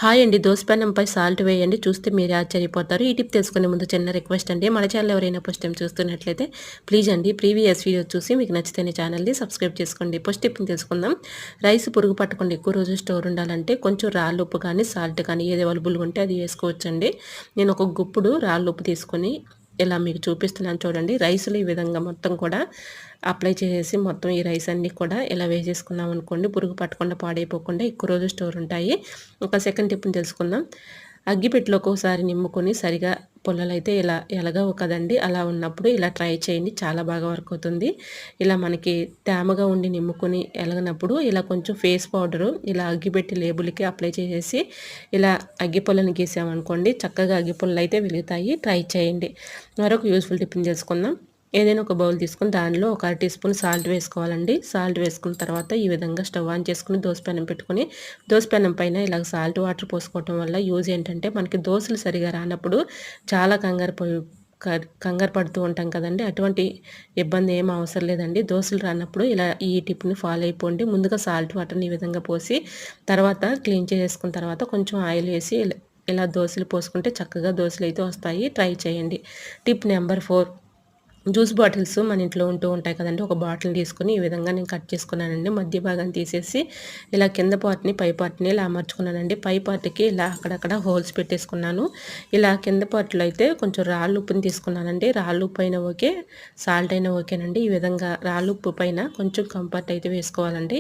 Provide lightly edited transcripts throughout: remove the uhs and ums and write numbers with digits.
Hi అండి. దోసపెనంపై salt వేయండి. చూస్తే మీరే ఆశ్చర్యపోతారు. ఈ టిప్ తెలుసుకునే ముందు చిన్న రిక్వెస్ట్ అండి. మన ఛానల్ ఎవరైనా ఫస్ట్ టైం చూస్తున్నట్లయితే ప్లీజ్ అండి ప్రీవియస్ వీడియో చూసి మీకు నచ్చితేనే ఛానల్ని సబ్స్క్రైబ్ చేసుకోండి. ఫస్ట్ టిప్ని తెలుసుకుందాం. రైస్ పురుగు పట్టకుండా ఎక్కువ రోజులు స్టోర్ ఉండాలంటే కొంచెం రాళ్ళుప్పు కానీ సాల్ట్ కానీ ఏది అవైలబుల్గా ఉంటే అది వేసుకోవచ్చండి. నేను ఒక గుప్పుడు రాళ్ళుప్పు తీసుకొని ఇలా మీకు చూపిస్తున్నాను చూడండి. రైస్‌లో ఈ విధంగా మొత్తం కూడా అప్లై చేసేసి మొత్తం ఈ రైస్ అన్నీ కూడా ఇలా వేసేసుకున్నాం అనుకోండి, పురుగు పట్టకుండా పాడైపోకుండా ఎక్కువ రోజులు స్టోర్ ఉంటాయి. ఒక సెకండ్ టిప్‌ని తెలుసుకుందాం. అగ్గిపెట్టెలో ఒక్కోసారి నిమ్ముకొని సరిగా పుల్లలైతే ఇలా ఎలగవు కదండీ! అలా ఉన్నప్పుడు ఇలా ట్రై చేయండి. చాలా బాగా వర్క్ అవుతుంది. ఇలా మనకి తేమగా ఉండి నిమ్ముకొని ఎలగనప్పుడు ఇలా కొంచెం ఫేస్ పౌడరు ఇలా అగ్గిపెట్టి లేబుల్‌కి అప్లై చేసేసి ఇలా అగ్గిపుల్లని గీసామనుకోండి, చక్కగా అగ్గిపుల్లలైతే వెలుగుతాయి. ట్రై చేయండి. మరొక యూజ్‌ఫుల్ టిప్‌ని తెలుసుకుందాం. ఏదైనా ఒక బౌల్ తీసుకొని దానిలో ఒక అర టీ స్పూన్ సాల్ట్ వేసుకోవాలండి. సాల్ట్ వేసుకున్న తర్వాత ఈ విధంగా స్టవ్ ఆన్ చేసుకొని దోసపెనం పెట్టుకొని దోసపెనం పైన ఇలా సాల్ట్ వాటర్ పోసుకోవటం వల్ల యూజ్ ఏంటంటే మనకి దోసలు సరిగా రానప్పుడు చాలా కంగారు పడుతూ ఉంటాం కదండీ! అటువంటి ఇబ్బంది ఏమి అవసరం లేదండి. దోసలు రానప్పుడు ఇలా ఈ టిప్‌ని ఫాలో అయిపోండి. ముందుగా సాల్ట్ వాటర్‌ని ఈ విధంగా పోసి తర్వాత క్లీన్ చేసేసుకున్న తర్వాత కొంచెం ఆయిల్ వేసి ఇలా దోసలు పోసుకుంటే చక్కగా దోసలైతే వస్తాయి. ట్రై చేయండి. టిప్ నెంబర్ 4, జ్యూస్ బాటిల్స్ మన ఇంట్లో ఉంటూ ఉంటాయి కదండీ! ఒక బాటిల్ తీసుకొని ఈ విధంగా నేను కట్ చేసుకున్నానండి. మధ్య భాగాన్ని తీసేసి ఇలా కింద పార్ట్‌ని, పై పార్ట్‌ని ఇలా అమర్చుకున్నానండి. పై పార్ట్‌కి ఇలా అక్కడక్కడ హోల్స్ పెట్టేసుకున్నాను. ఇలా కింద పార్ట్‌లో అయితే కొంచెం రాళ్ళుప్పుని తీసుకున్నానండి. రాళ్ళుప్పు అయినా ఓకే, సాల్ట్ అయినా ఓకేనండి. ఈ విధంగా రాళ్ళుప్పు పైన కొంచెం కంఫర్ట్ అయితే వేసుకోవాలండి.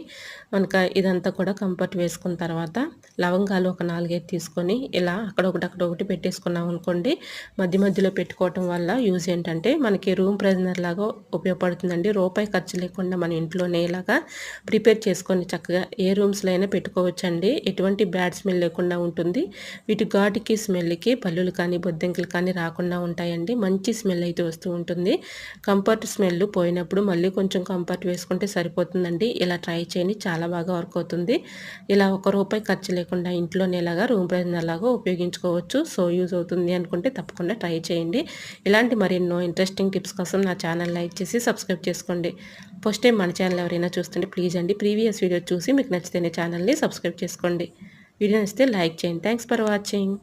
ఇదంతా కూడా కంఫర్ట్ వేసుకున్న తర్వాత లవంగాలు ఒక 4, 5 తీసుకొని ఇలా అక్కడొకటి పెట్టేసుకున్నాం అనుకోండి. మధ్య మధ్యలో పెట్టుకోవటం వల్ల యూజ్ ఏంటంటే మనకి రూమ్ ఫ్రెషనర్ లాగా ఉపయోగపడుతుందండి. రూపాయి ఖర్చు లేకుండా మన ఇంట్లోనే ఇలాగా ప్రిపేర్ చేసుకొని చక్కగా ఏ రూమ్స్‌లో అయినా పెట్టుకోవచ్చండి. ఎటువంటి బ్యాడ్ స్మెల్ లేకుండా ఉంటుంది. వీటి ఘాటుకి, స్మెల్‌కి పల్లులు కానీ, బొద్దింకలు కానీ రాకుండా ఉంటాయండి. మంచి స్మెల్ అయితే వస్తూ ఉంటుంది. కంఫర్ట్ స్మెల్ పోయినప్పుడు మళ్ళీ కొంచెం కంఫర్ట్ వేసుకుంటే సరిపోతుందండి. ఇలా ట్రై చేయండి. చాలా బాగా వర్క్ అవుతుంది. ఇలా ₹1 ఖర్చు లేకుండా ఇంట్లోనే ఇలాగా రూమ్ ఫ్రెషనర్ లాగా ఉపయోగించుకోవచ్చు. సో యూజ్ అవుతుంది అనుకుంటే తప్పకుండా ట్రై చేయండి. ఇలాంటి మరెన్నో ఇంట్రెస్టింగ్ టిప్స్ కోసం నా ఛానల్ లైక్ చేసి సబ్స్క్రైబ్ చేసుకోండి. ఫస్ట్ టైం మన ఛానల్ ఎవరైనా చూస్తుంటే ప్లీజ్ అండి ప్రీవియస్ వీడియో చూసి మీకు నచ్చితేనే ఛానల్ని సబ్స్క్రైబ్ చేసుకోండి. వీడియో నచ్చితే లైక్ చేయండి. Thanks for watching.